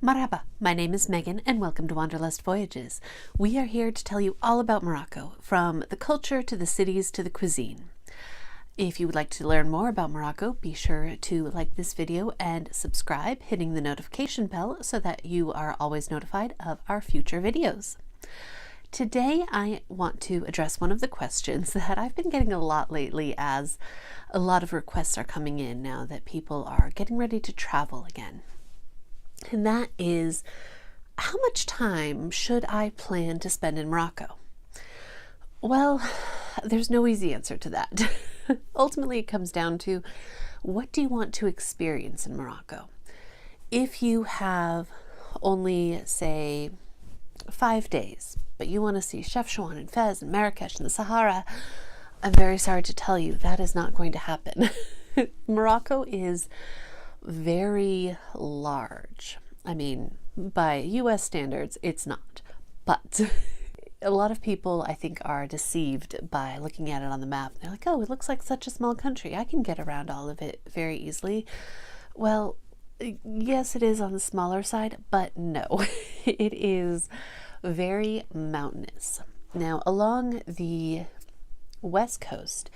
Marhaba, my name is Megan and welcome to Wanderlust Voyages. We are here to tell you all about Morocco, from the culture to the cities to the cuisine. If you would like to learn more about Morocco, be sure to like this video and subscribe, hitting the notification bell so that you are always notified of our future videos. Today I want to address one of the questions that I've been getting a lot lately, as a lot of requests are coming in now that people are getting ready to travel again. And that is, how much time should I plan to spend in Morocco? Well, there's no easy answer to that. Ultimately, it comes down to, what do you want to experience in Morocco? If you have only, say, 5 days, but you want to see Chefchaouen and Fez and Marrakech and the Sahara, I'm very sorry to tell you that is not going to happen. Morocco is very large. I mean, by US standards, it's not. But a lot of people, I think, are deceived by looking at it on the map. They're like, oh, it looks like such a small country. I can get around all of it very easily. Well, yes, it is on the smaller side, but no, it is very mountainous. Now, along the west coast,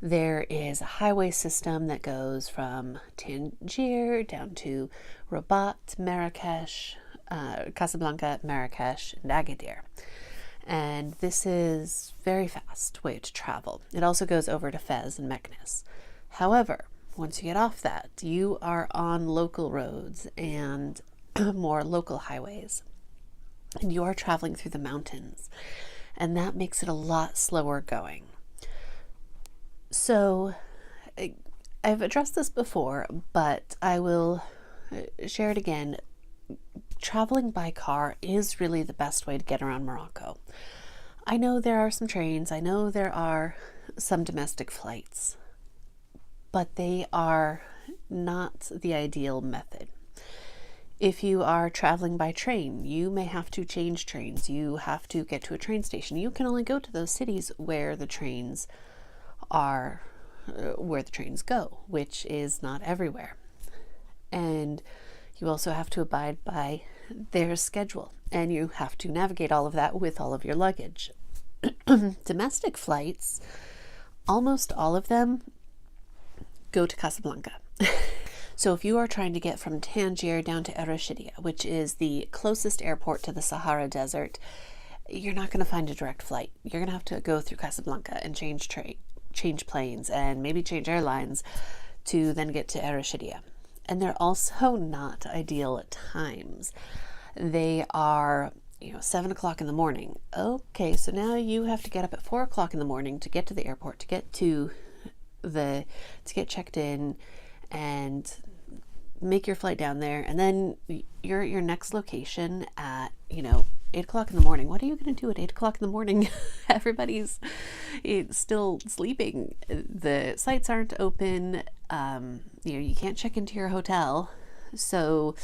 there is a highway system that goes from Tangier down to Rabat, Marrakech, Casablanca, Marrakech, and Agadir. And this is very fast way to travel. It also goes over to Fez and Meknes. However, once you get off that, you are on local roads and more local highways. And you are traveling through the mountains. And that makes it a lot slower going. So I've addressed this before, but I will share it again. Traveling by car is really the best way to get around Morocco. I know there are some trains, I know there are some domestic flights, but they are not the ideal method. If you are traveling by train, you may have to change trains. You have to get to a train station. You can only go to those cities where the trains go, which is not everywhere. And you also have to abide by their schedule, and you have to navigate all of that with all of your luggage. Domestic flights, almost all of them go to Casablanca. So if you are trying to get from Tangier down to Ereshkigal, which is the closest airport to the Sahara Desert, you're not going to find a direct flight. You're going to have to go through Casablanca and change planes and maybe change airlines to then get to Ereshkigal. And they're also not ideal at times. They are, 7 o'clock in the morning. Okay, so now you have to get up at 4 o'clock in the morning to get to the airport, to get checked in and make your flight down there. And then you're at your next location at, 8 o'clock in the morning. What are you going to do at 8 o'clock in the morning? Everybody's still sleeping. The sites aren't open. You can't check into your hotel. So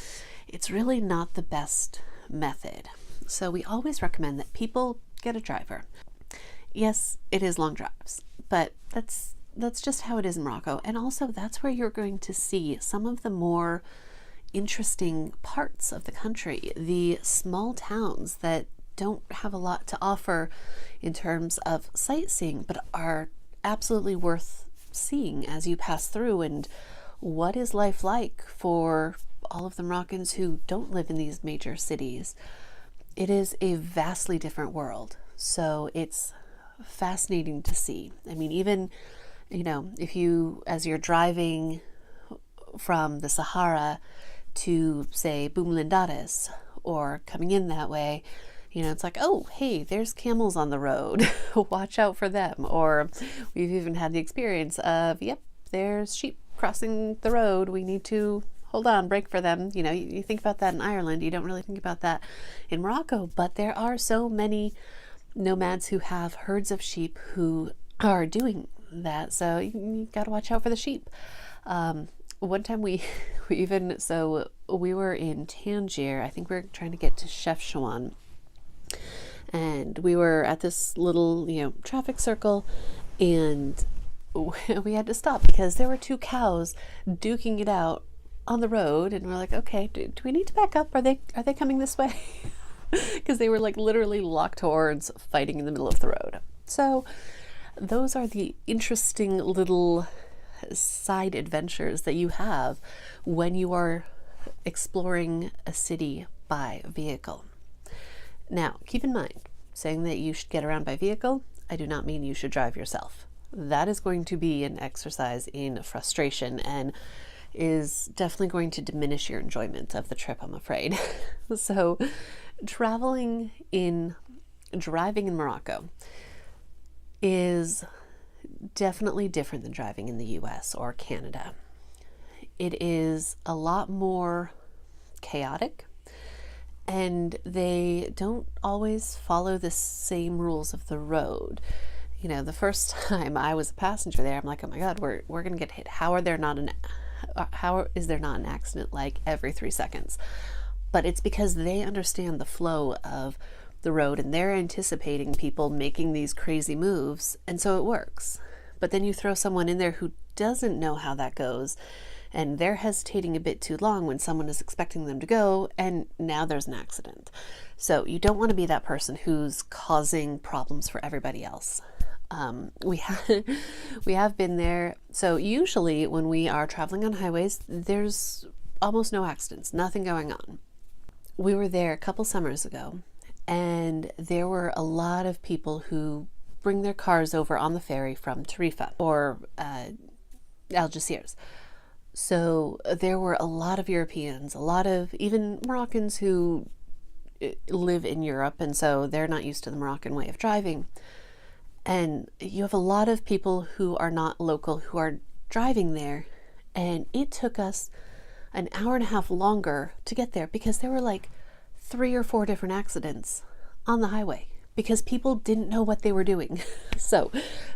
it's really not the best method. So we always recommend that people get a driver. Yes, it is long drives, but that's just how it is in Morocco. And also that's where you're going to see some of the more interesting parts of the country, the small towns that don't have a lot to offer in terms of sightseeing, but are absolutely worth seeing as you pass through. And what is life like for all of the Moroccans who don't live in these major cities? It is a vastly different world. So it's fascinating to see. I mean, even, if you, as you're driving from the Sahara to, say, Boumlandaris, or coming in that way, it's like, oh, hey, there's camels on the road. Watch out for them. Or we've even had the experience of, yep, there's sheep crossing the road. We need to hold on, brake for them. You think about that in Ireland. You don't really think about that in Morocco. But there are so many nomads who have herds of sheep who are doing that. So you got to watch out for the sheep. One time we were in Tangier. I think we were trying to get to Chefchaouen, and we were at this little traffic circle, and we had to stop because there were 2 cows duking it out on the road, and we're like, okay, do we need to back up? Are they coming this way? Because they were like literally locked hordes fighting in the middle of the road. So those are the interesting little side adventures that you have when you are exploring a city by vehicle. Now, keep in mind, saying that you should get around by vehicle, I do not mean you should drive yourself. That is going to be an exercise in frustration and is definitely going to diminish your enjoyment of the trip, I'm afraid. So driving in Morocco is definitely different than driving in the US or Canada. It is a lot more chaotic, and they don't always follow the same rules of the road. You know, the first time I was a passenger there, I'm like, oh my God, we're going to get hit. How is there not an accident like every 3 seconds? But it's because they understand the flow of the road and they're anticipating people making these crazy moves, and so it works. But then you throw someone in there who doesn't know how that goes, and they're hesitating a bit too long when someone is expecting them to go, and now there's an accident. So you don't want to be that person who's causing problems for everybody else. We have been there. So usually when we are traveling on highways, there's almost no accidents, nothing going on. We were there a couple summers ago, and there were a lot of people who bring their cars over on the ferry from Tarifa or Algeciras. So there were a lot of Europeans, a lot of even Moroccans who live in Europe, and so they're not used to the Moroccan way of driving. And you have a lot of people who are not local who are driving there, and it took us an hour and a half longer to get there because there were like 3 or 4 different accidents on the highway because people didn't know what they were doing. So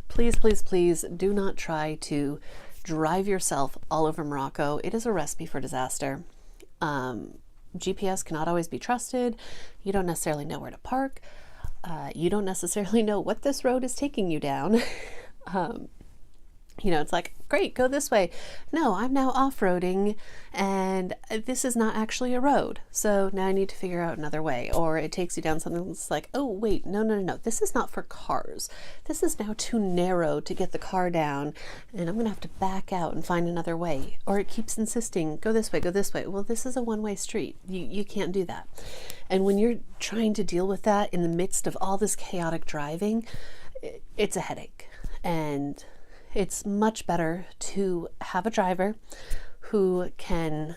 please, please, please do not try to drive yourself all over Morocco. It is a recipe for disaster. GPS cannot always be trusted. You don't necessarily know where to park. You don't necessarily know what this road is taking you down. You know, it's like, great, go this way. No, I'm now off-roading and this is not actually a road. So now I need to figure out another way. Or it takes you down something that's like, oh, wait, no. This is not for cars. This is now too narrow to get the car down, and I'm going to have to back out and find another way. Or it keeps insisting, go this way, go this way. Well, this is a one-way street. You can't do that. And when you're trying to deal with that in the midst of all this chaotic driving, it's a headache. And it's much better to have a driver who can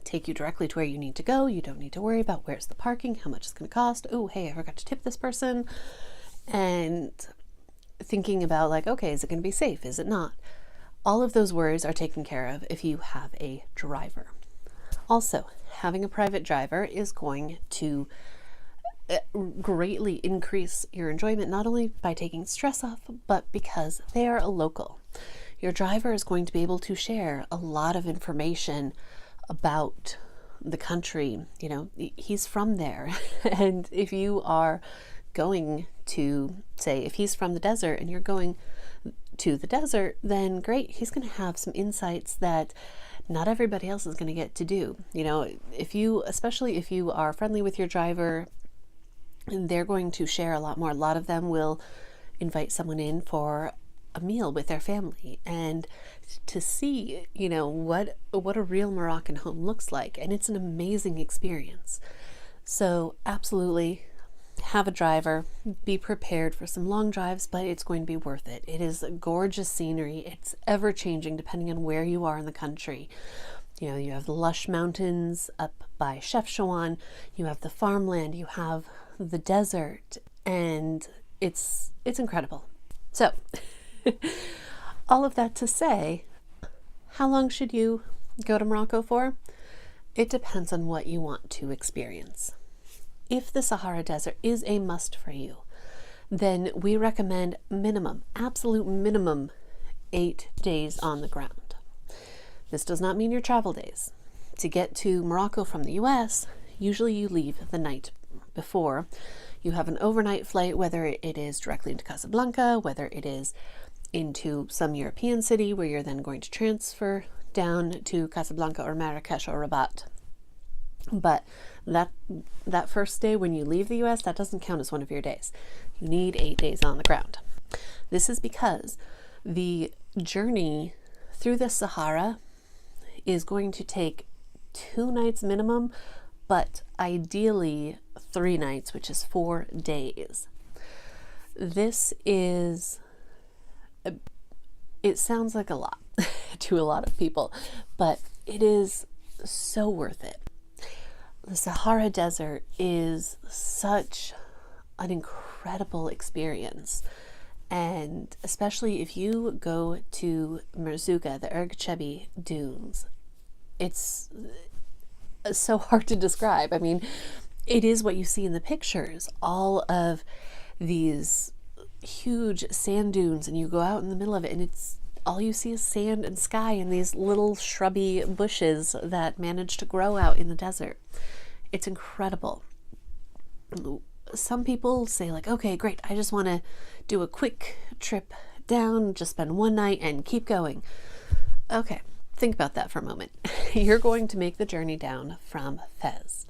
take you directly to where you need to go. You don't need to worry about where's the parking, how much it's going to cost. Oh, hey, I forgot to tip this person. And thinking about like, okay, is it going to be safe? Is it not? All of those worries are taken care of if you have a driver. Also, having a private driver is going to greatly increase your enjoyment, not only by taking stress off, but because they are a local. Your driver is going to be able to share a lot of information about the country. You know, he's from there. And if you are going to, say, if he's from the desert and you're going to the desert, then great, he's going to have some insights that not everybody else is going to get to do. You know, especially if you are friendly with your driver, they're going to share a lot more. A lot of them will invite someone in for a meal with their family and to see, you know, what a real Moroccan home looks like. And it's an amazing experience. So absolutely have a driver, be prepared for some long drives, but it's going to be worth it. It is gorgeous scenery. It's ever changing depending on where you are in the country. You know, you have the lush mountains up by Chefchaouen, you have the farmland, you have the desert, and it's incredible. So all of that to say, how long should you go to Morocco for? It depends on what you want to experience. If the Sahara Desert is a must for you, then we recommend absolute minimum 8 days on the ground. This does not mean your travel days. To get to Morocco from the US, usually you leave the night before. You have an overnight flight, whether it is directly into Casablanca, whether it is into some European city where you're then going to transfer down to Casablanca or Marrakech or Rabat. But that first day when you leave the US, that doesn't count as one of your days. You need 8 days on the ground. This is because the journey through the Sahara is going to take 2 nights minimum, but ideally 3 nights, which is 4 days. This is, it sounds like a lot to a lot of people, but it is so worth it. The Sahara Desert is such an incredible experience. And especially if you go to Merzouga, the Erg Chebi dunes, it's so hard to describe. I mean, it is what you see in the pictures, all of these huge sand dunes, and you go out in the middle of it and it's all you see is sand and sky and these little shrubby bushes that manage to grow out in the desert. It's incredible. Some people say like, okay, great, I just want to do a quick trip down, just spend 1 night and keep going. Okay, think about that for a moment. You're going to make the journey down from Fez.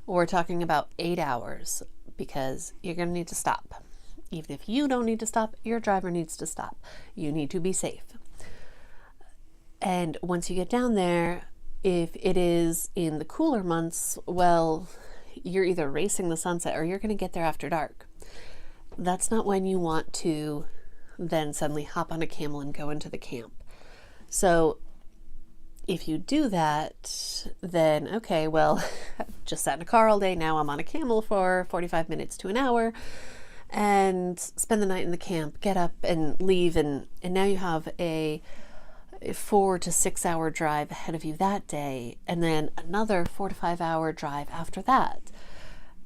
We're talking about 8 hours because you're going to need to stop. Even if you don't need to stop, your driver needs to stop. You need to be safe. And once you get down there, if it is in the cooler months, well, you're either racing the sunset or you're going to get there after dark. That's not when you want to then suddenly hop on a camel and go into the camp. So if you do that, then okay, well, just sat in a car all day. Now I'm on a camel for 45 minutes to an hour and spend the night in the camp, get up and leave. And now you have a 4 to 6 hour drive ahead of you that day, and then another 4 to 5 hour drive after that.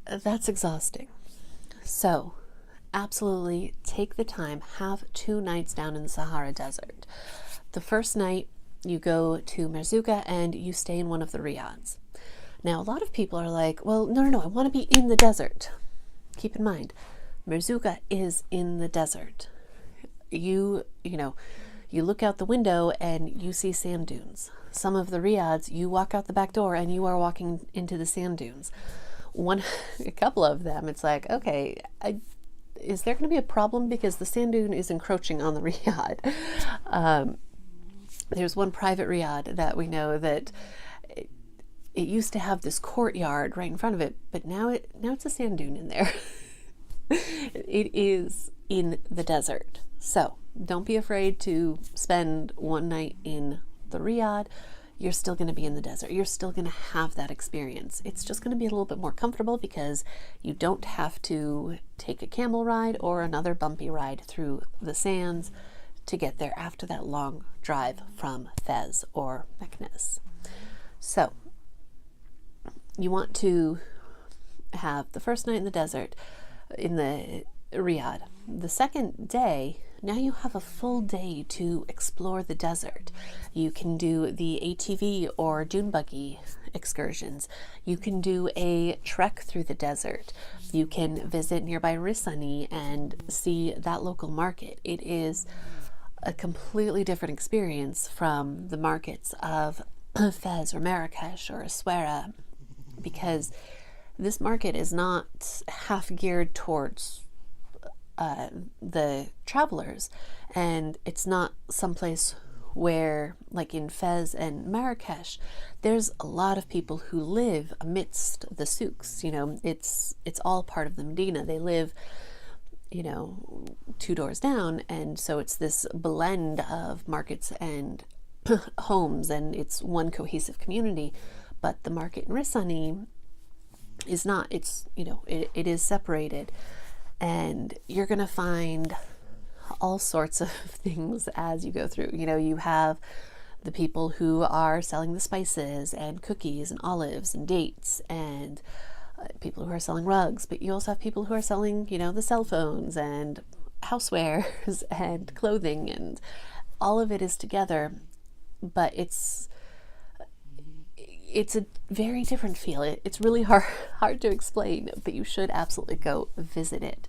That's exhausting. So absolutely take the time, have 2 nights down in the Sahara Desert. The first night you go to Merzouga and you stay in one of the riads. Now a lot of people are like, well, no, I want to be in the desert. Keep in mind, Merzouga is in the desert. You look out the window and you see sand dunes. Some of the riads, you walk out the back door and you are walking into the sand dunes. A couple of them, it's like, okay, is there going to be a problem because the sand dune is encroaching on the riad? There's one private riad that we know that it used to have this courtyard right in front of it, but now it's a sand dune in there. It is in the desert. So don't be afraid to spend 1 night in the riad. You're still going to be in the desert. You're still going to have that experience. It's just going to be a little bit more comfortable because you don't have to take a camel ride or another bumpy ride through the sands to get there after that long drive from Fez or Meknes. So you want to have the first night in the desert, in the riad. The second day, now you have a full day to explore the desert. You can do the ATV or dune buggy excursions. You can do a trek through the desert. You can visit nearby Rissani and see that local market. It is a completely different experience from the markets of Fez or Marrakech or Essaouira, because this market is not half geared towards the travelers, and it's not someplace where, like in Fez and Marrakech, there's a lot of people who live amidst the souks. It's all part of the Medina. They live 2 doors down, and so it's this blend of markets and homes, and it's one cohesive community. But the market in Rissani is not. It's it is separated. And you're going to find all sorts of things as you go through. You have the people who are selling the spices and cookies and olives and dates, and people who are selling rugs. But you also have people who are selling, the cell phones and housewares and clothing, and all of it is together. But it's a very different feel. It's really hard to explain, but you should absolutely go visit it.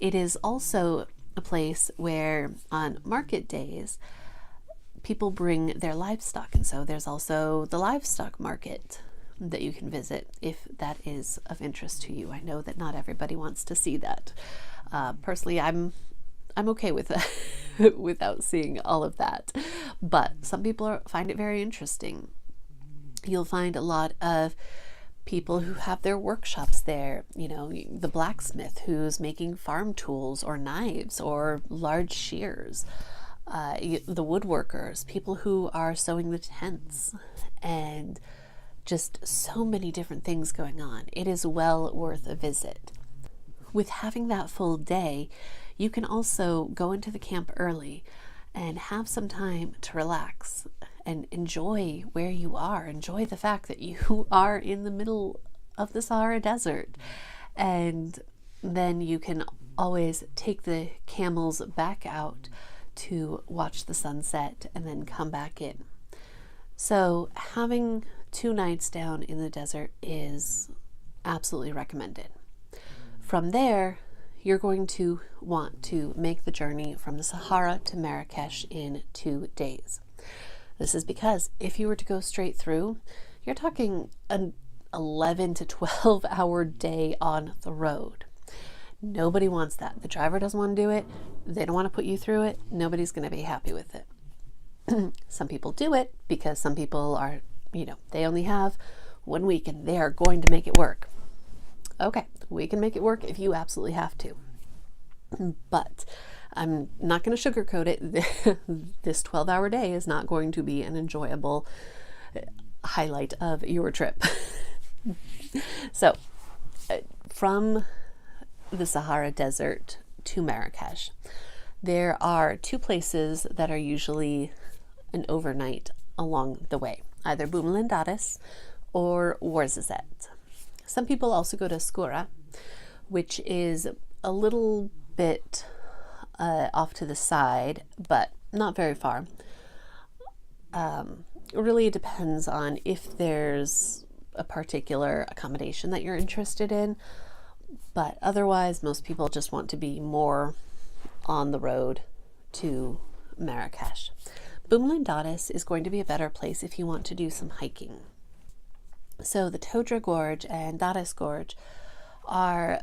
It is also a place where on market days, people bring their livestock, and so there's also the livestock market that you can visit if that is of interest to you. I know that not everybody wants to see that. Personally, I'm okay with that without seeing all of that, but some people find it very interesting. You'll find a lot of people who have their workshops there, you know, the blacksmith who's making farm tools or knives or large shears, the woodworkers, people who are sewing the tents, and just so many different things going on. It is well worth a visit. With having that full day, you can also go into the camp early and have some time to relax and enjoy where you are. Enjoy the fact that you are in the middle of the Sahara Desert. And then you can always take the camels back out to watch the sunset and then come back in. So having 2 nights down in the desert is absolutely recommended. From there, you're going to want to make the journey from the Sahara to Marrakech in 2 days. This is because if you were to go straight through, you're talking an 11 to 12 hour day on the road. Nobody wants that. The driver doesn't want to do it. They don't want to put you through it. Nobody's going to be happy with it. Some people do it because some people are, they only have 1 week and they are going to make it work. Okay, we can make it work if you absolutely have to. But I'm not going to sugarcoat it. This 12-hour day is not going to be an enjoyable highlight of your trip. So, from the Sahara Desert to Marrakech, there are 2 places that are usually an overnight along the way, either Boumediene or Ouarzazate. Some people also go to Skoura, which is a little bit off to the side, but not very far. It really depends on if there's a particular accommodation that you're interested in, but otherwise most people just want to be more on the road to Marrakech. Boumediene is going to be a better place if you want to do some hiking. So the Todra Gorge and Dares Gorge are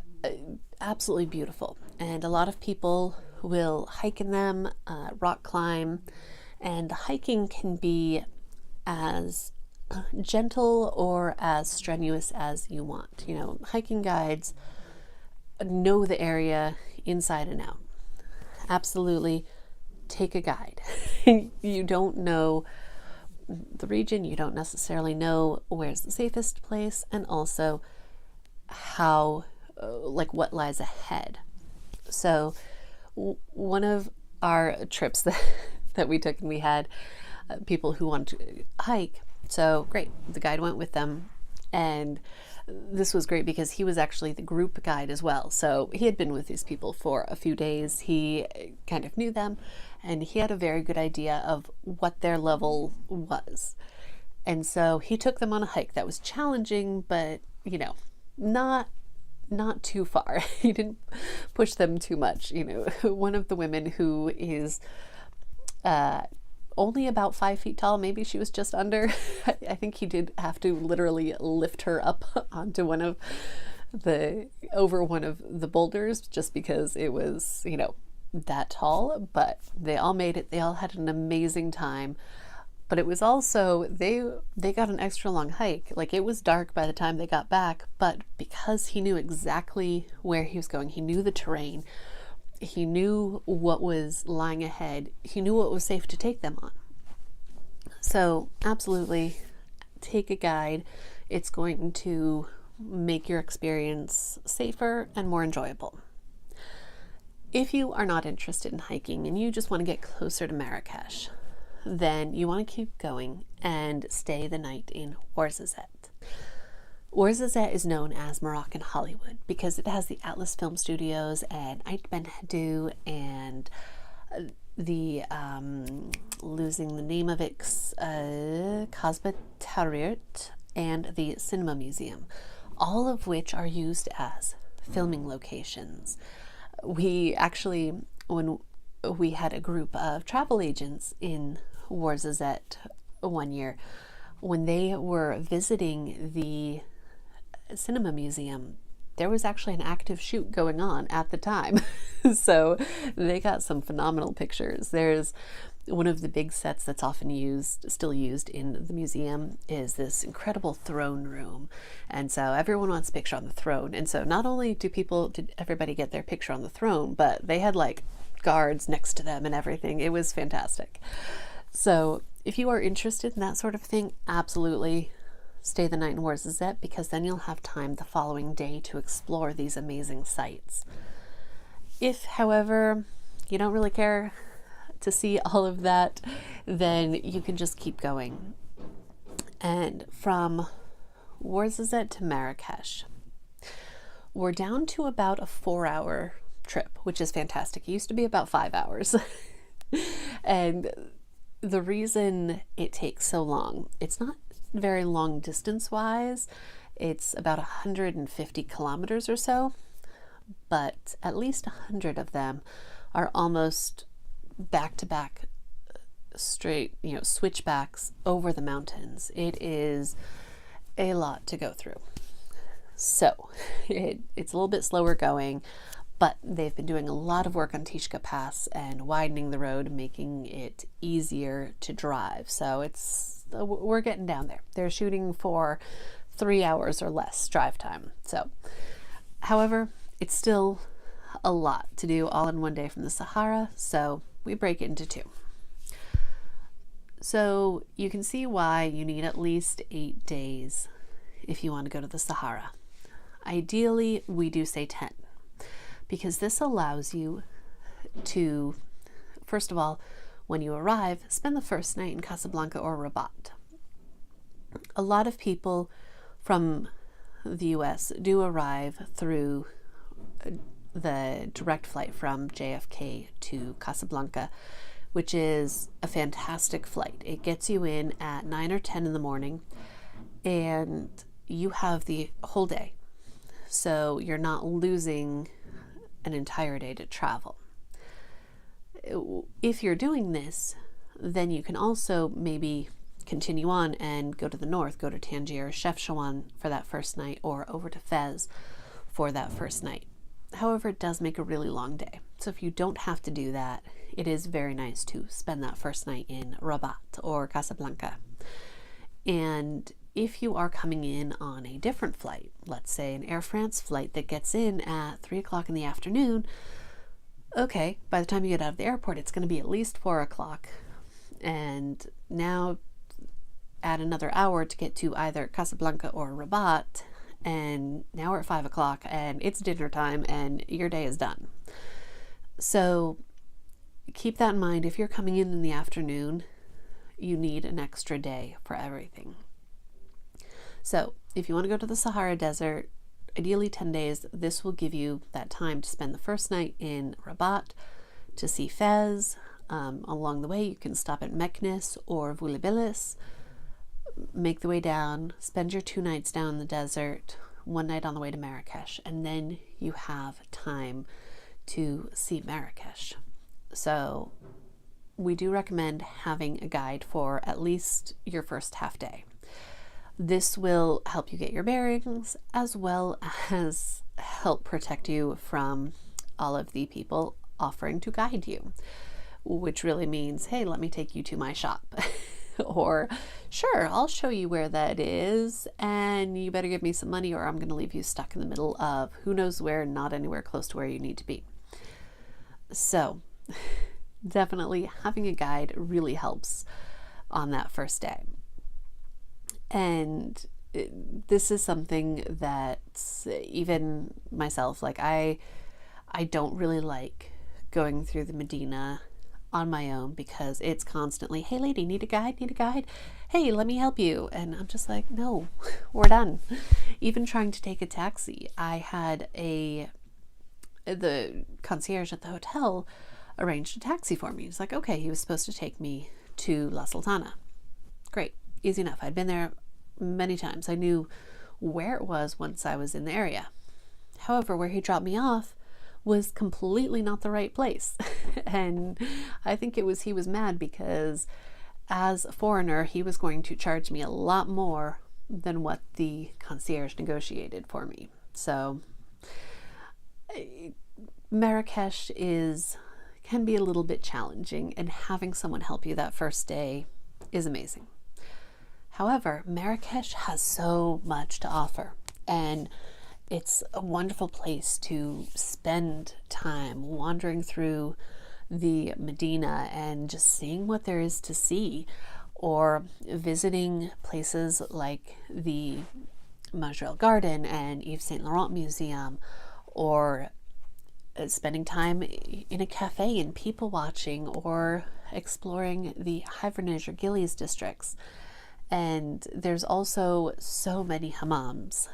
absolutely beautiful, and a lot of people will hike in them, rock climb, and the hiking can be as gentle or as strenuous as you want. Hiking guides know the area inside and out. Absolutely take a guide. You don't know the region, you don't necessarily know where's the safest place, and also how what lies ahead. So one of our trips that we took, and we had people who wanted to hike, so great, the guide went with them, and this was great because he was actually the group guide as well. So he had been with these people for a few days, he kind of knew them, and he had a very good idea of what their level was. And so he took them on a hike that was challenging, but not too far. He didn't push them too much. One of the women who is only about 5 feet tall, maybe she was just under. I think he did have to literally lift her up onto one of the boulders just because it was, that tall, but they all made it. They all had an amazing time. But it was also, they got an extra long hike. It was dark by the time they got back, but because he knew exactly where he was going, he knew the terrain, he knew what was lying ahead, he knew what was safe to take them on. So absolutely take a guide. It's going to make your experience safer and more enjoyable. If you are not interested in hiking and you just want to get closer to Marrakech, then you want to keep going and stay the night in Ouarzazate. Ouarzazate is known as Moroccan Hollywood because it has the Atlas Film Studios and Ait Ben Haddou and the losing the name of it, Kasbah Tahrir, and the Cinema Museum, all of which are used as filming locations. We actually, when we had a group of travel agents in Ouarzazate one year when they were visiting the cinema museum. There was actually an active shoot going on at the time. So they got some phenomenal pictures. There's one of the big sets that's often still used in the museum is this incredible throne room. And so everyone wants a picture on the throne. And so not only did everybody get their picture on the throne, but they had like guards next to them and everything. It was fantastic. So if you are interested in that sort of thing, absolutely stay the night in Ouarzazate, because then you'll have time the following day to explore these amazing sites. If, however, you don't really care to see all of that, then you can just keep going. And from Ouarzazate to Marrakech, we're down to about a 4-hour trip, which is fantastic. It used to be about 5 hours. And the reason it takes so long, it's not very long distance wise. It's about 150 kilometers or so, but at least 100 of them are almost back-to-back straight, switchbacks over the mountains. It is a lot to go through. So it's a little bit slower going, but they've been doing a lot of work on Tishka Pass and widening the road, making it easier to drive. So we're getting down there. They're shooting for 3 hours or less drive time. So, however, it's still a lot to do all in one day from the Sahara, so we break it into 2. So you can see why you need at least 8 days if you want to go to the Sahara. Ideally, we do say 10, because this allows you to, first of all, when you arrive, spend the first night in Casablanca or Rabat. A lot of people from the US do arrive through the direct flight from JFK to Casablanca, which is a fantastic flight. It gets you in at 9 or 10 in the morning, and you have the whole day. So you're not losing an entire day to travel. If you're doing this, then you can also maybe continue on and go to the north, go to Tangier, Chefchaouen for that first night, or over to Fez for that first night. However, it does make a really long day. So if you don't have to do that, it is very nice to spend that first night in Rabat or Casablanca. And if you are coming in on a different flight, let's say an Air France flight that gets in at 3 o'clock in the afternoon, okay, by the time you get out of the airport, it's going to be at least 4 o'clock. And now add another hour to get to either Casablanca or Rabat, and now we're at 5 o'clock and it's dinner time and your day is done. So keep that in mind. If you're coming in the afternoon, you need an extra day for everything. So if you want to go to the Sahara Desert, ideally 10 days, this will give you that time to spend the first night in Rabat, to see Fez. Along the way, you can stop at Meknes or Voulibilis, make the way down, spend your 2 nights down in the desert, 1 night on the way to Marrakech, and then you have time to see Marrakech. So we do recommend having a guide for at least your first half day. This will help you get your bearings, as well as help protect you from all of the people offering to guide you, which really means, hey, let me take you to my shop. Or, sure, I'll show you where that is, and you better give me some money or I'm going to leave you stuck in the middle of who knows where, not anywhere close to where you need to be. So definitely having a guide really helps on that first day. And this is something that even myself, like I don't really like going through the Medina on my own, because it's constantly, hey lady, need a guide, hey, let me help you. And I'm just like, no, we're done. Even trying to take a taxi, I had the concierge at the hotel arranged a taxi for me. He's like, okay, he was supposed to take me to La Sultana. Great, easy enough. I'd been there many times. I knew where it was once I was in the area. However, where he dropped me off was completely not the right place. And I think he was mad because as a foreigner, he was going to charge me a lot more than what the concierge negotiated for me. So Marrakech can be a little bit challenging, and having someone help you that first day is amazing. However, Marrakech has so much to offer, and it's a wonderful place to spend time wandering through the Medina and just seeing what there is to see, or visiting places like the Majorelle Garden and Yves Saint Laurent Museum, or spending time in a cafe and people watching, or exploring the Hivernage or Gillies districts. And there's also so many hammams.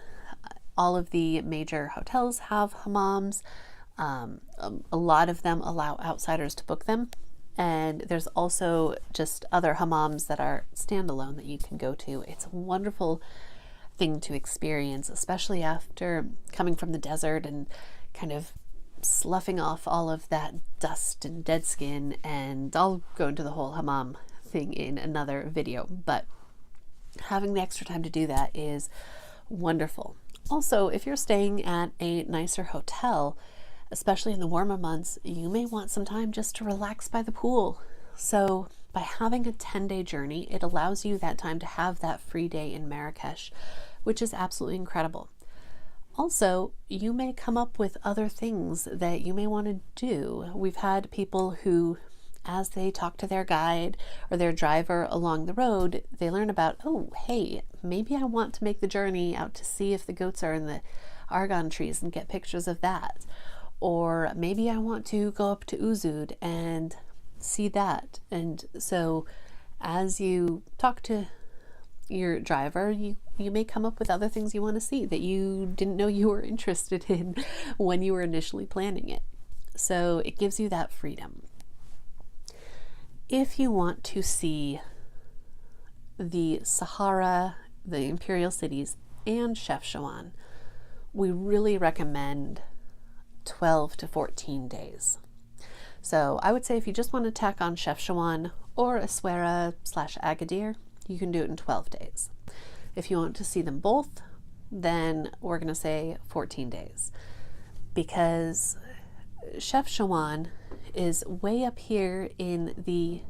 All of the major hotels have hammams. A lot of them allow outsiders to book them. And there's also just other hammams that are standalone that you can go to. It's a wonderful thing to experience, especially after coming from the desert and kind of sloughing off all of that dust and dead skin. And I'll go into the whole hammam thing in another video, but having the extra time to do that is wonderful. Also, if you're staying at a nicer hotel, especially in the warmer months, you may want some time just to relax by the pool. So by having a 10-day journey, it allows you that time to have that free day in Marrakech, which is absolutely incredible. Also, you may come up with other things that you may want to do. We've had people who, as they talk to their guide or their driver along the road, they learn about, oh, hey, maybe I want to make the journey out to see if the goats are in the argan trees and get pictures of that. Or maybe I want to go up to Uzud and see that. And so as you talk to your driver, you may come up with other things you want to see that you didn't know you were interested in when you were initially planning it. So it gives you that freedom. If you want to see the Sahara, the imperial cities, and Chefchaouen, we really recommend 12 to 14 days. So I would say if you just want to tack on Chefchaouen or Essaouira/Agadir, you can do it in 12 days. If you want to see them both, then we're going to say 14 days, because Chefchaouen is way up here in the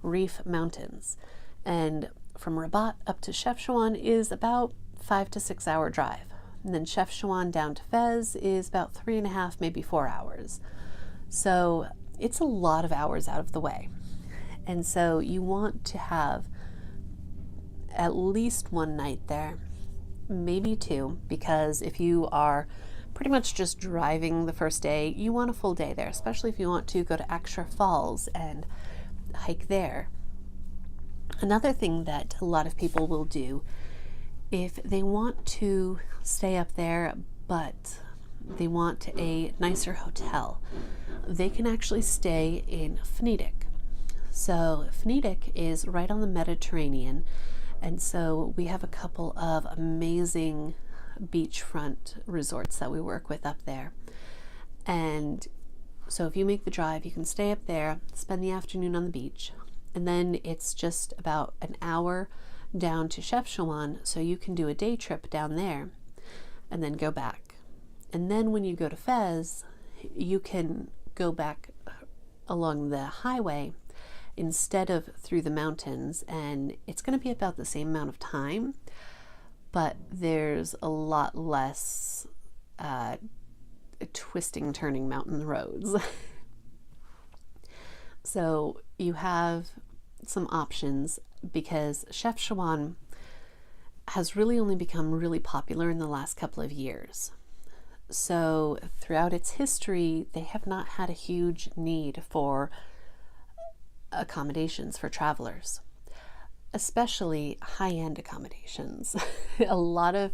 Rif Mountains, and from Rabat up to Chefchaouen is about 5 to 6 hour drive. And then Chefchaouen down to Fez is about 3.5, maybe 4 hours. So it's a lot of hours out of the way. And so you want to have at least one night there, maybe two, because if you are pretty much just driving the first day, you want a full day there, especially if you want to go to Akshar Falls and hike there. Another thing that a lot of people will do, if they want to stay up there but they want a nicer hotel, they can actually stay in Fnidiq. So Fnidiq is right on the Mediterranean, and so we have a couple of amazing beachfront resorts that we work with up there. And so if you make the drive, you can stay up there, spend the afternoon on the beach, and then it's just about an hour down to Chefchaouen, so you can do a day trip down there and then go back. And then when you go to Fez, you can go back along the highway instead of through the mountains, and it's going to be about the same amount of time, but there's a lot less twisting, turning mountain roads. So you have some options, because Chefchaouen has really only become really popular in the last couple of years. So throughout its history, they have not had a huge need for accommodations for travelers, especially high-end accommodations. A lot of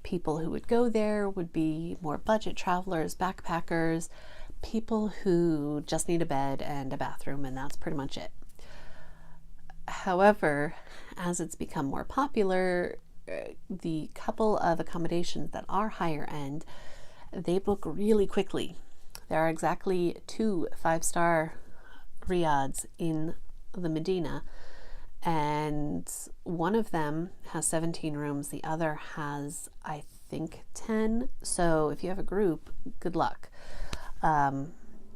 people who would go there would be more budget travelers, backpackers, people who just need a bed and a bathroom, and that's pretty much it. However, as it's become more popular, the couple of accommodations that are higher end, they book really quickly. There are exactly 2 5-star riads in the Medina, and one of them has 17 rooms. The other has, I think, 10. So if you have a group, good luck.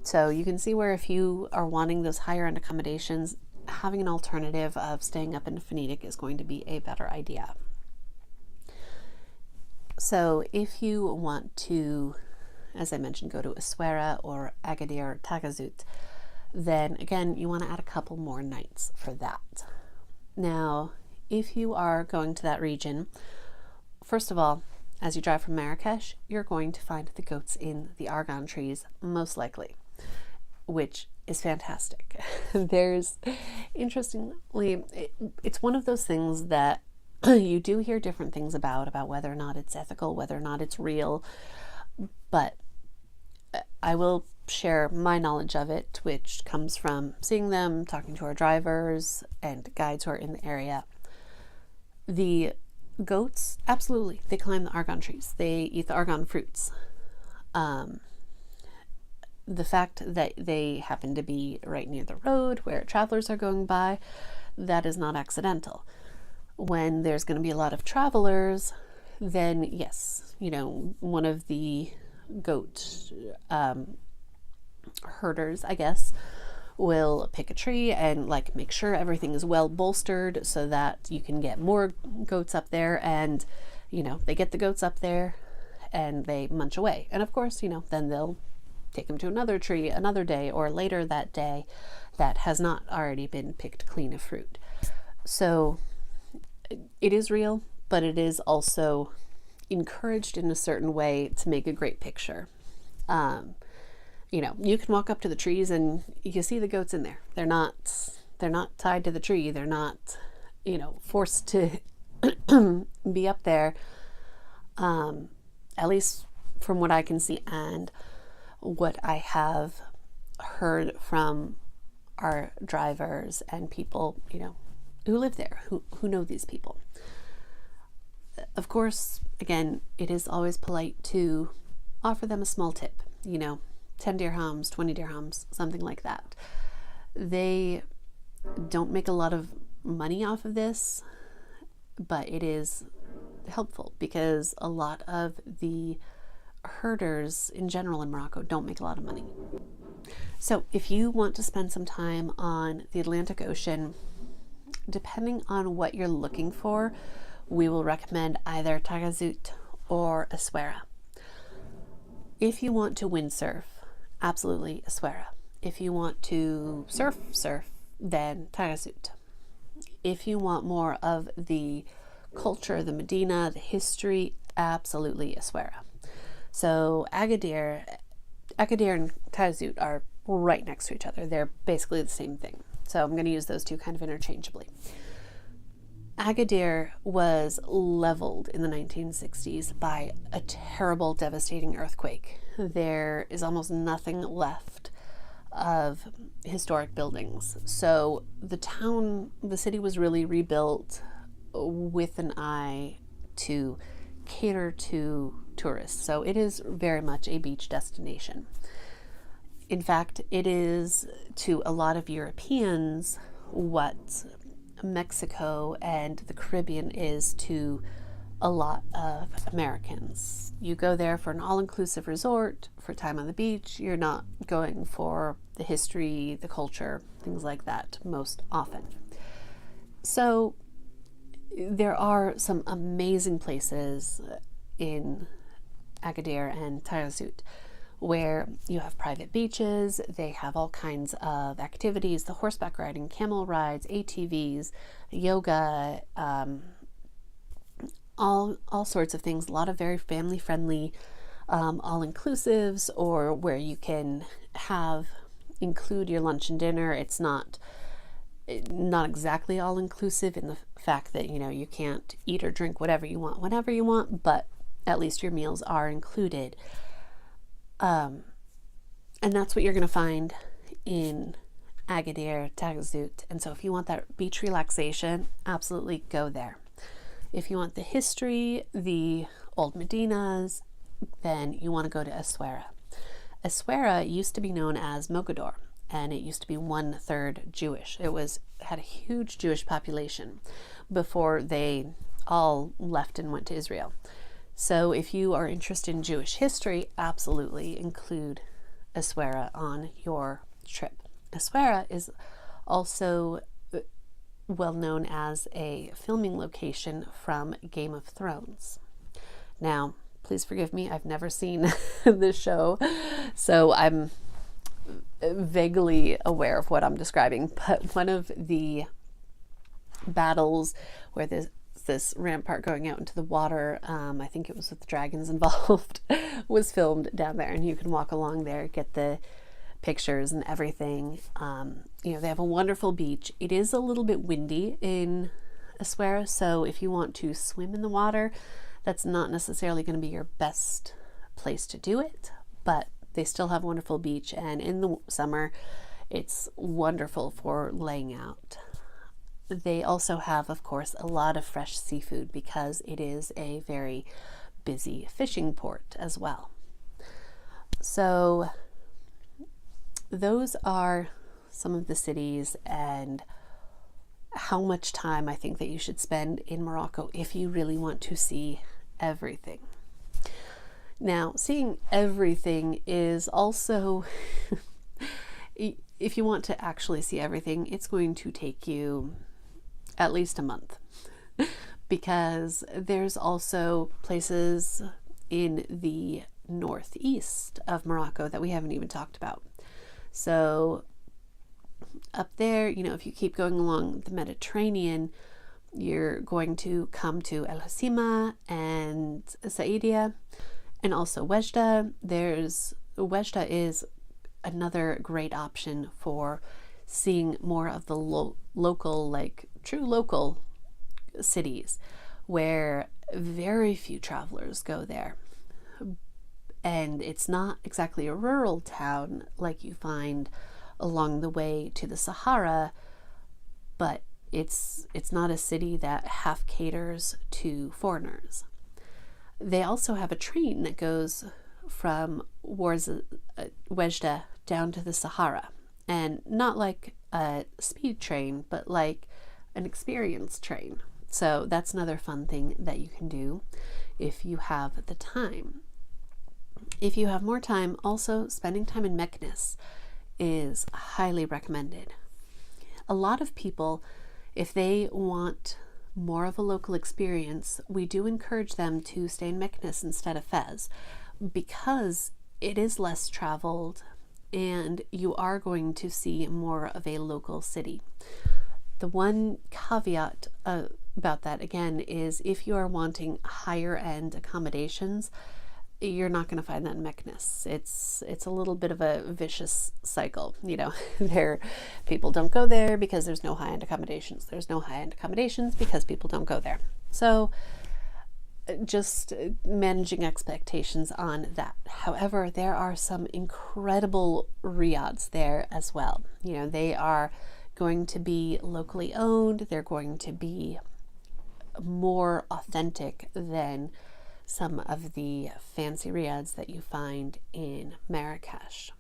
So you can see where if you are wanting those higher end accommodations, having an alternative of staying up in Phoenique is going to be a better idea. So if you want to, as I mentioned, go to Essaouira or Agadir or Tagazout, then again, you want to add a couple more nights for that. Now, if you are going to that region, first of all, as you drive from Marrakech, you're going to find the goats in the argan trees, most likely, which is fantastic. There's, interestingly, it's one of those things that you do hear different things about whether or not it's ethical, whether or not it's real, but I will share my knowledge of it, which comes from seeing them, talking to our drivers and guides who are in the area. The goats, absolutely, they climb the argan trees. They eat the argan fruits. The fact that they happen to be right near the road where travelers are going by, that is not accidental. When there's going to be a lot of travelers, then yes, one of the goat herders, I guess, will pick a tree and make sure everything is well bolstered so that you can get more goats up there, and they get the goats up there and they munch away, and of course then they'll take them to another tree another day or later that day that has not already been picked clean of fruit. So it is real, but it is also encouraged in a certain way to make a great picture. You can walk up to the trees and you see the goats in there. They're not tied to the tree. They're not, forced to be up there, at least from what I can see and what I have heard from our drivers and people, who live there, who know these people. Of course, again, it is always polite to offer them a small tip, 10 dirhams, 20 dirhams, something like that. They don't make a lot of money off of this, but it is helpful because a lot of the herders in general in Morocco don't make a lot of money. So if you want to spend some time on the Atlantic Ocean, depending on what you're looking for, we will recommend either Tagazout or Essaouira. If you want to windsurf, absolutely Essaouira. If you want to surf, then Tagazout. If you want more of the culture, the Medina, the history, absolutely Essaouira. So Agadir and Tagazout are right next to each other. They're basically the same thing. So I'm going to use those two kind of interchangeably. Agadir was leveled in the 1960s by a terrible, devastating earthquake. There is almost nothing left of historic buildings. So the city was really rebuilt with an eye to cater to tourists. So it is very much a beach destination. In fact, it is to a lot of Europeans what Mexico and the Caribbean is to a lot of Americans. You go there for an all-inclusive resort, for time on the beach. You're not going for the history, the culture, things like that most often. So there are some amazing places in Agadir and Tagazout where you have private beaches. They have all kinds of activities, the horseback riding, camel rides, ATVs, yoga, all sorts of things. A lot of very family friendly all-inclusives, or where you can include your lunch and dinner. It's not exactly all-inclusive in the fact that you can't eat or drink whatever you want whenever you want, but at least your meals are included. And that's what you're going to find in Agadir, Tagazout. And so if you want that beach relaxation, absolutely go there. If you want the history, the old Medinas, then you want to go to Essaouira. Essaouira used to be known as Mogador, and it used to be 1/3 Jewish. Had a huge Jewish population before they all left and went to Israel. So if you are interested in Jewish history, absolutely include Essaouira on your trip. Essaouira is also well known as a filming location from Game of Thrones. Now, please forgive me, I've never seen this show, so I'm vaguely aware of what I'm describing, but one of the battles where this rampart going out into the water, I think it was with dragons involved, was filmed down there, and you can walk along there, get the pictures and everything. They have a wonderful beach. It is a little bit windy in Essaouira, so if you want to swim in the water, that's not necessarily going to be your best place to do it, but they still have a wonderful beach, and in the summer it's wonderful for laying out. They also have, of course, a lot of fresh seafood because it is a very busy fishing port as well. So those are some of the cities and how much time I think that you should spend in Morocco if you really want to see everything. Now, seeing everything is also, if you want to actually see everything, it's going to take you at least a month because there's also places in the northeast of Morocco that we haven't even talked about. So up there, if you keep going along the Mediterranean, you're going to come to El Hoceima and Saidia, and also Oujda. Oujda is another great option for seeing more of the local, like true local cities where very few travelers go there. And it's not exactly a rural town like you find along the way to the Sahara, but it's not a city that half caters to foreigners. They also have a train that goes from Oujda down to the Sahara, and not like a speed train, but like an experience train. So that's another fun thing that you can do if you have the time. If you have more time, also spending time in Meknes is highly recommended. A lot of people, if they want more of a local experience, we do encourage them to stay in Meknes instead of Fez because it is less traveled and you are going to see more of a local city. The one caveat about that, again, is if you are wanting higher end accommodations, you're not going to find that in Meknes. It's a little bit of a vicious cycle. People don't go there because there's no high-end accommodations. There's no high-end accommodations because people don't go there. So just managing expectations on that. However, there are some incredible riads there as well. They are going to be locally owned. They're going to be more authentic than some of the fancy riads that you find in Marrakech.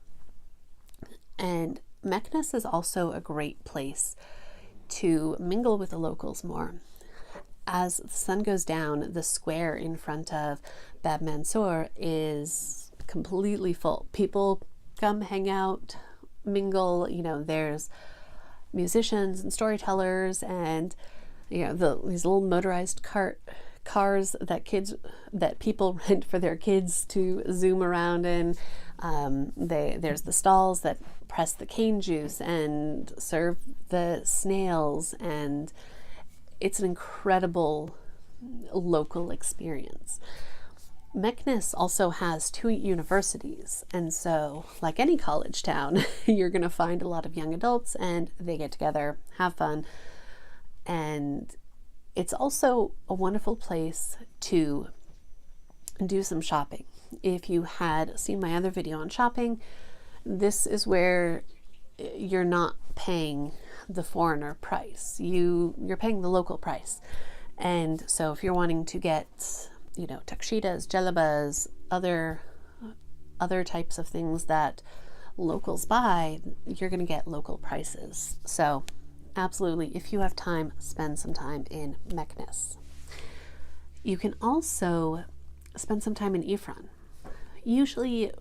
And Meknes is also a great place to mingle with the locals more. As the sun goes down, the square in front of Bab Mansour is completely full. People come hang out, mingle. There's musicians and storytellers and these little motorized cars that people rent for their kids to zoom around in. There's the stalls that press the cane juice and serve the snails, and it's an incredible local experience. Meknes also has 2 universities, and so like any college town, you're going to find a lot of young adults and they get together, have fun, and it's also a wonderful place to do some shopping. If you had seen my other video on shopping, this is where you're not paying the foreigner price. You're paying the local price. And so if you're wanting to get, takshidas, jalabas, other types of things that locals buy, you're going to get local prices. So absolutely, if you have time, spend some time in Meknes. You can also spend some time in Ifrane. Usually,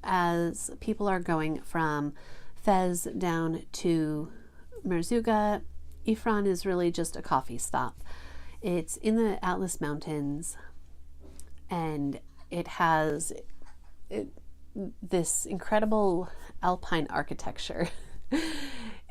as people are going from Fez down to Merzouga, Ifrane is really just a coffee stop. It's in the Atlas Mountains, and it has this incredible alpine architecture.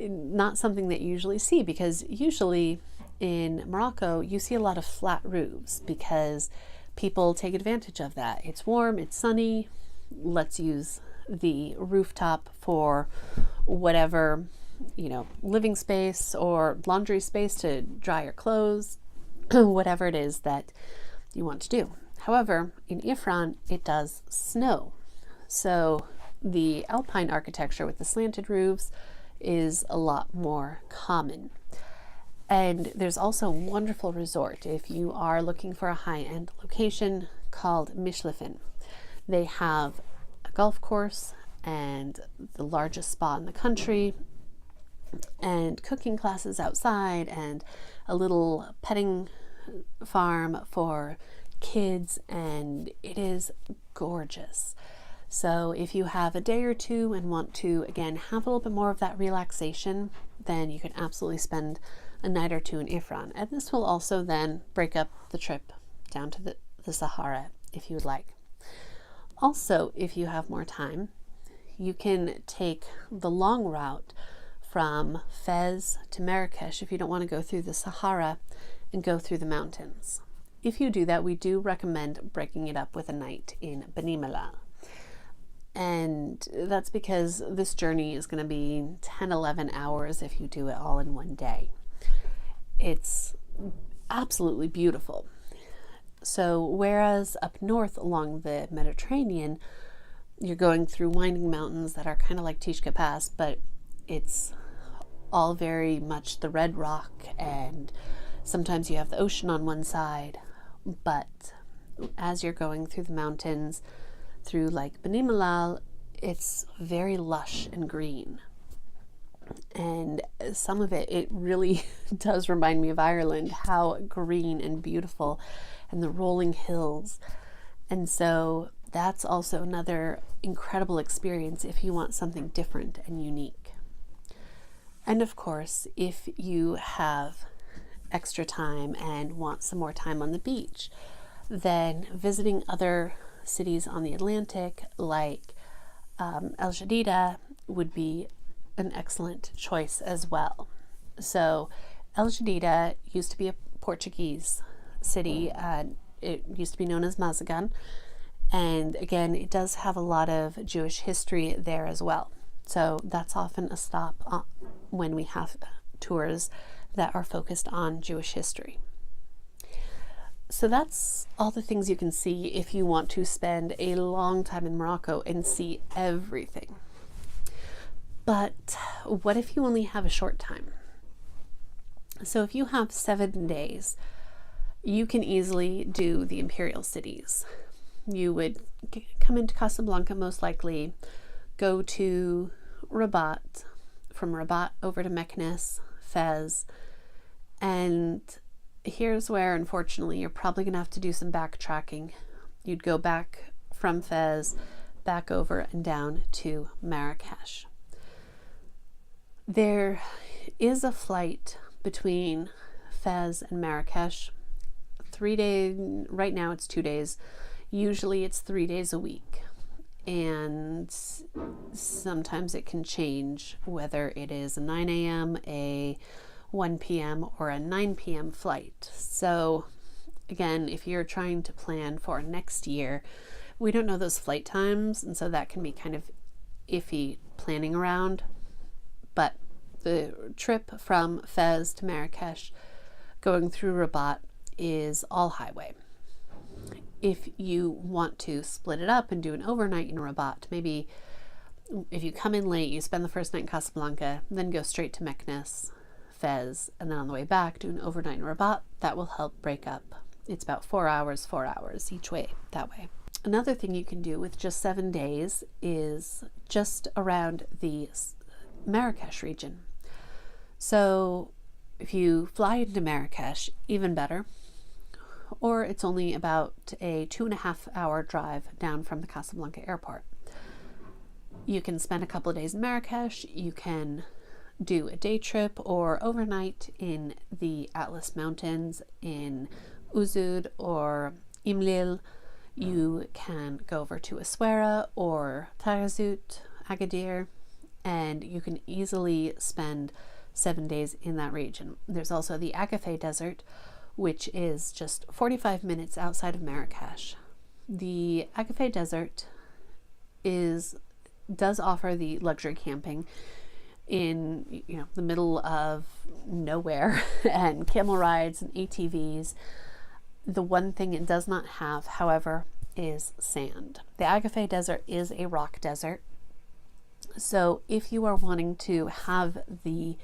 Not something that you usually see, because usually in Morocco you see a lot of flat roofs because people take advantage of that. It's warm, it's sunny, let's use the rooftop for whatever, living space or laundry space to dry your clothes, whatever it is that you want to do. However, in Ifrane it does snow. So the alpine architecture with the slanted roofs is a lot more common. And there's also a wonderful resort if you are looking for a high-end location called Mishlefen. They have a golf course and the largest spa in the country, and cooking classes outside, and a little petting farm for kids, and it is gorgeous. So if you have a day or two and want to, again, have a little bit more of that relaxation, then you can absolutely spend a night or two in Ifrane. And this will also then break up the trip down to the Sahara if you would like. Also, if you have more time, you can take the long route from Fez to Marrakech if you don't want to go through the Sahara and go through the mountains. If you do that, we do recommend breaking it up with a night in Beni Mellal. And that's because this journey is going to be 10-11 hours if you do it all in one day. It's absolutely beautiful. So whereas up north along the Mediterranean, you're going through winding mountains that are kind of like Tishka Pass, but it's all very much the red rock, and sometimes you have the ocean on one side. But as you're going through the mountains, through like Beni Mellal, it's very lush and green. And some of it really does remind me of Ireland, how green and beautiful, and the rolling hills. And so that's also another incredible experience if you want something different and unique. And of course, if you have extra time and want some more time on the beach, then visiting other cities on the Atlantic like El Jadida would be an excellent choice as well. So El Jadida used to be a Portuguese city. It used to be known as Mazagan, and again, it does have a lot of Jewish history there as well. So that's often a stop when we have tours that are focused on Jewish history. So that's all the things you can see if you want to spend a long time in Morocco and see everything. But what if you only have a short time? So if you have 7 days, you can easily do the imperial cities. You would come into Casablanca most likely, go to Rabat, from Rabat over to Meknes, Fez, and here's where, unfortunately, you're probably going to have to do some backtracking. You'd go back from Fez, back over and down to Marrakech. There is a flight between Fez and Marrakech. 3 days, right now it's 2 days. Usually it's 3 days a week. And sometimes it can change whether it is a 9 a.m., a 1 p.m. or a 9 p.m. flight. So again, if you're trying to plan for next year, we don't know those flight times, and so that can be kind of iffy planning around. But the trip from Fez to Marrakech going through Rabat is all highway. If you want to split it up and do an overnight in Rabat, maybe if you come in late, you spend the first night in Casablanca, then go straight to Meknes, Fez, and then on the way back do an overnight in Rabat, that will help break up. It's about 4 hours each way that way. Another thing you can do with just 7 days is just around the Marrakech region. So if you fly into Marrakech, even better, or it's only about a 2.5 hour drive down from the Casablanca airport. You can spend a couple of days in Marrakech, you can do a day trip or overnight in the Atlas Mountains in Ouzoud or Imlil. You can go over to Essaouira or Taghazout, Agadir, and you can easily spend 7 days in that region. There's also the Sahara Desert, which is just 45 minutes outside of Marrakech. The Sahara Desert does offer the luxury camping in the middle of nowhere and camel rides and ATVs. The one thing it does not have, however, is sand. The Sahara Desert is a rock desert. So if you are wanting to have the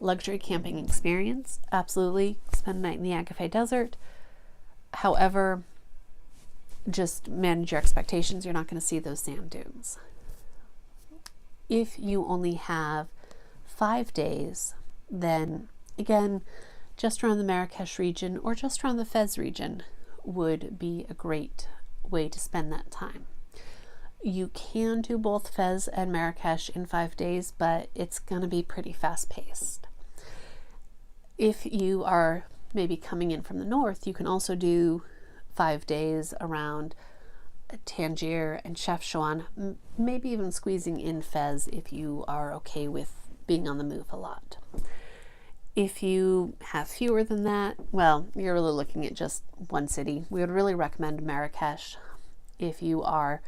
luxury camping experience, absolutely spend a night in the Sahara Desert. However, just manage your expectations. You're not going to see those sand dunes. If you only have 5 days, then again, just around the Marrakech region or just around the Fez region would be a great way to spend that time. You can do both Fez and Marrakech in 5 days, but it's going to be pretty fast paced. If you are maybe coming in from the north, you can also do 5 days around Tangier and Chefchaouen, maybe even squeezing in Fez if you are okay with being on the move a lot. If you have fewer than that, well, you're really looking at just one city. We would really recommend Marrakech if you are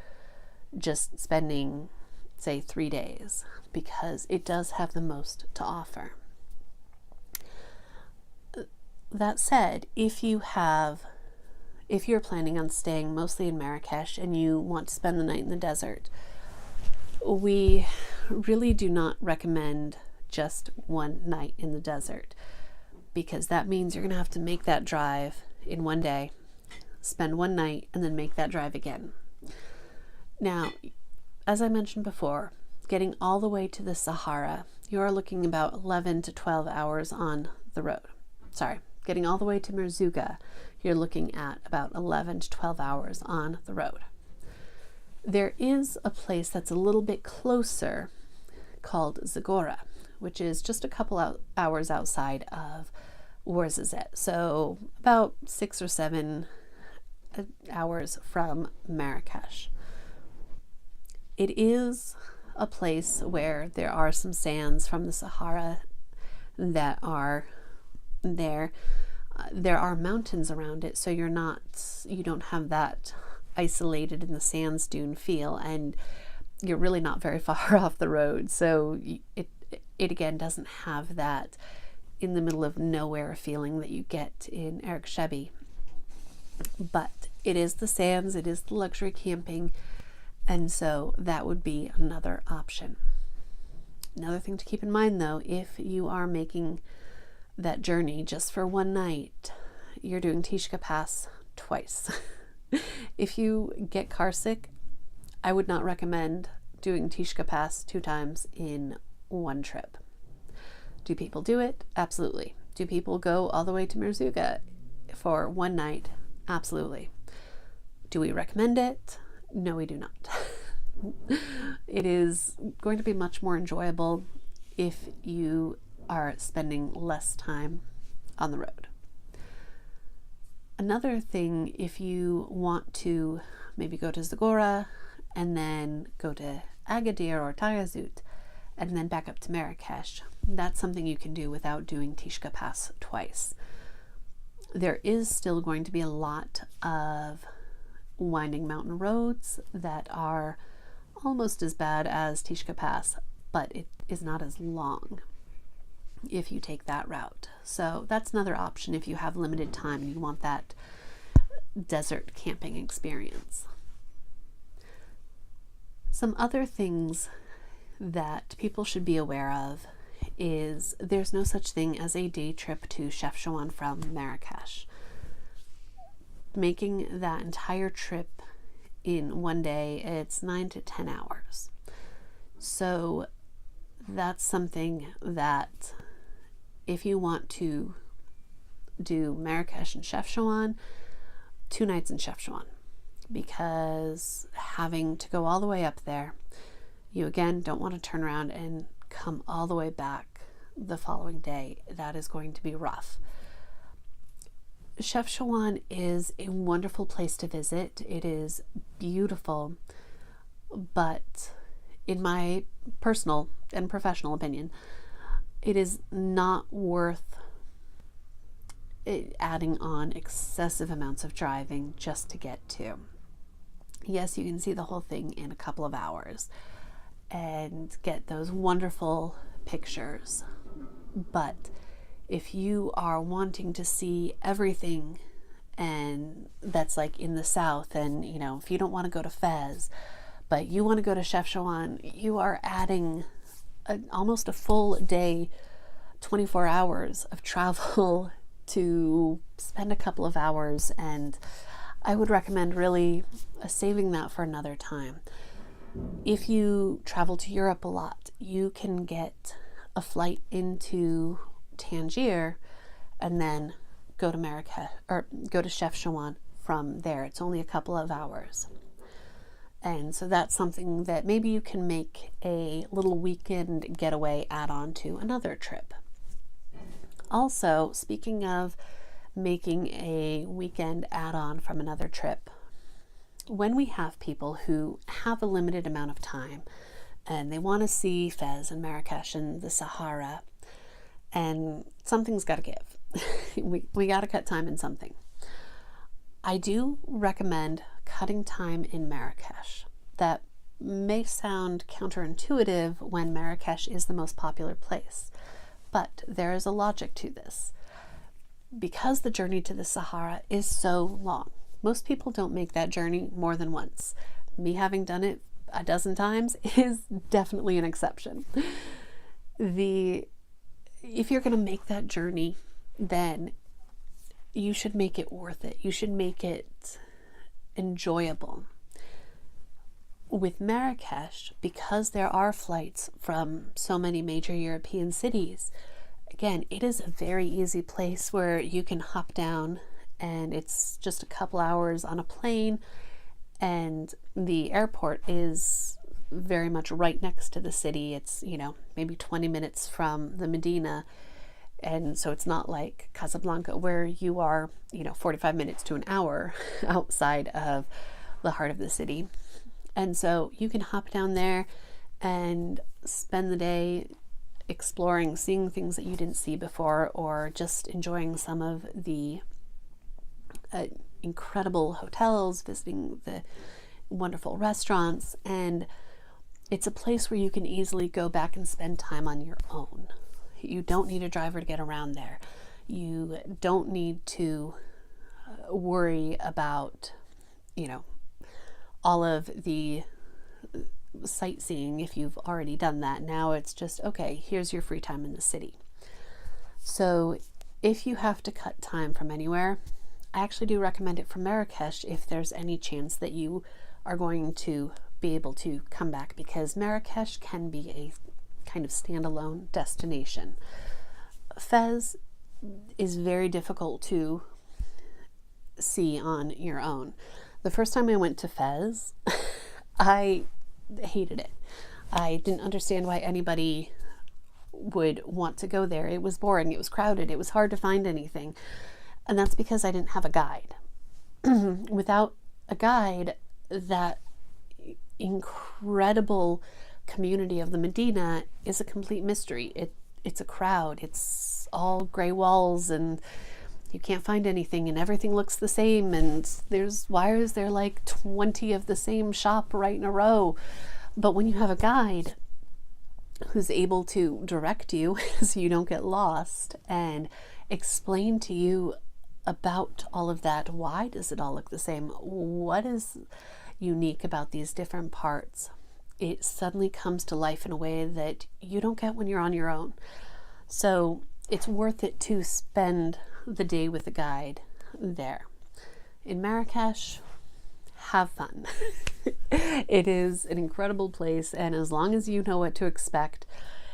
just spending, say, 3 days, because it does have the most to offer. That said, if you're planning on staying mostly in Marrakech and you want to spend the night in the desert, we really do not recommend just one night in the desert, because that means you're going to have to make that drive in one day, spend one night, and then make that drive again. Now, as I mentioned before, getting all the way to the Sahara, you are looking about 11 to 12 hours on the road. Getting all the way to Merzouga, you're looking at about 11 to 12 hours on the road. There is a place that's a little bit closer called Zagora, which is just a couple hours outside of Ouarzazate, so about 6 or 7 hours from Marrakech. It is a place where there are some sands from the Sahara that are there. There are mountains around it, so you don't have that isolated in the sands dune feel, and you're really not very far off the road. So it again doesn't have that in the middle of nowhere feeling that you get in Erg Shebi. But it is the sands, it is the luxury camping, and so that would be another option. Another thing to keep in mind, though, if you are making that journey just for one night, you're doing Tishka Pass twice. If you get car sick, I would not recommend doing Tishka Pass 2 times in one trip. Do people do it? Absolutely. Do people go all the way to Merzouga for one night? Absolutely. Do we recommend it? No, we do not. It is going to be much more enjoyable if you are spending less time on the road. Another thing, if you want to maybe go to Zagora and then go to Agadir or Taghazout and then back up to Marrakech, that's something you can do without doing Tishka Pass twice. There is still going to be a lot of winding mountain roads that are almost as bad as Tishka Pass, but it is not as long if you take that route. So that's another option if you have limited time and you want that desert camping experience. Some other things that people should be aware of is there's no such thing as a day trip to Chefchaouen from Marrakech. Making that entire trip in one day, it's 9 to 10 hours. So that's something that if you want to do Marrakech and Chefchaouen, 2 nights in Chefchaouen, because having to go all the way up there, you again don't want to turn around and come all the way back the following day. That is going to be rough. Chefchaouen is a wonderful place to visit. It is beautiful, but in my personal and professional opinion, it is not worth adding on excessive amounts of driving just to get to. Yes, you can see the whole thing in a couple of hours and get those wonderful pictures, but if you are wanting to see everything and that's like in the south, and you know, if you don't want to go to Fez but you want to go to Chefchaouen, you are adding almost a full day, 24 hours of travel to spend a couple of hours, and I would recommend really saving that for another time. If you travel to Europe a lot, you can get a flight into Tangier and then go to Marrakech or go to Chefchaouen from there. It's only a couple of hours. And so that's something that maybe you can make a little weekend getaway add-on to another trip. Also, speaking of making a weekend add-on from another trip, when we have people who have a limited amount of time and they want to see Fez and Marrakech and the Sahara, and something's got to give. we got to cut time in something. I do recommend cutting time in Marrakech. That may sound counterintuitive when Marrakech is the most popular place, but there is a logic to this. Because the journey to the Sahara is so long, most people don't make that journey more than once. Me having done it a dozen times is definitely an exception. If you're going to make that journey, then you should make it worth it. You should make it enjoyable. With Marrakech, because there are flights from so many major European cities, again, it is a very easy place where you can hop down and it's just a couple hours on a plane, and the airport is very much right next to the city. It's, you know, maybe 20 minutes from the Medina. And so it's not like Casablanca where you are, you know, 45 minutes to an hour outside of the heart of the city. And so you can hop down there and spend the day exploring, seeing things that you didn't see before, or just enjoying some of the incredible hotels, visiting the wonderful restaurants. And it's a place where you can easily go back and spend time on your own. You don't need a driver to get around there. You don't need to worry about, you know, all of the sightseeing if you've already done that. Now it's just, okay, here's your free time in the city. So if you have to cut time from anywhere, I actually do recommend it for Marrakech if there's any chance that you are going to be able to come back, because Marrakech can be a kind of standalone destination. Fez is very difficult to see on your own. The first time I went to Fez, I hated it. I didn't understand why anybody would want to go there. It was boring, it was crowded, it was hard to find anything. And that's because I didn't have a guide. Without a guide, that incredible community of the Medina is a complete mystery. It's a crowd. It's all gray walls and you can't find anything and everything looks the same, and why is there like 20 of the same shop right in a row? But when you have a guide who's able to direct you so you don't get lost and explain to you about all of that, why does it all look the same? What is unique about these different parts? It suddenly comes to life in a way that you don't get when you're on your own. So it's worth it to spend the day with a guide there. In Marrakech, have fun. It is an incredible place, and as long as you know what to expect,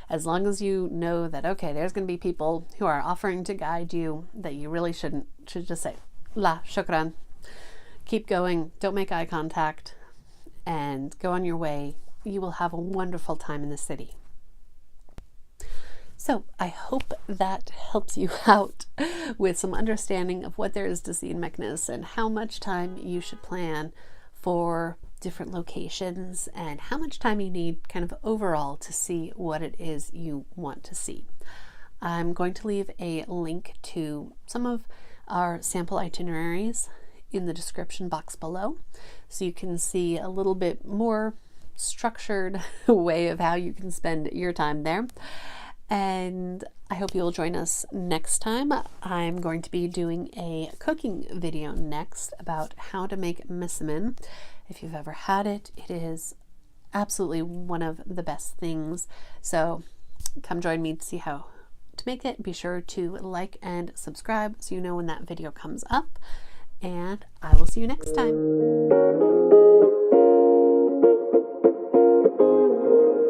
as long as you know that, okay, there's going to be people who are offering to guide you, that you really should just say, La, shukran, keep going, don't make eye contact, and go on your way. You will have a wonderful time in the city. So I hope that helps you out with some understanding of what there is to see in Meknes and how much time you should plan for different locations and how much time you need kind of overall to see what it is you want to see. I'm going to leave a link to some of our sample itineraries in the description box below, so you can see a little bit more structured way of how you can spend your time there. And I hope you'll join us next time. I'm going to be doing a cooking video next about how to make misamin. If you've ever had it, it is absolutely one of the best things. So come join me to see how to make it. Be sure to like and subscribe so you know when that video comes up. And I will see you next time.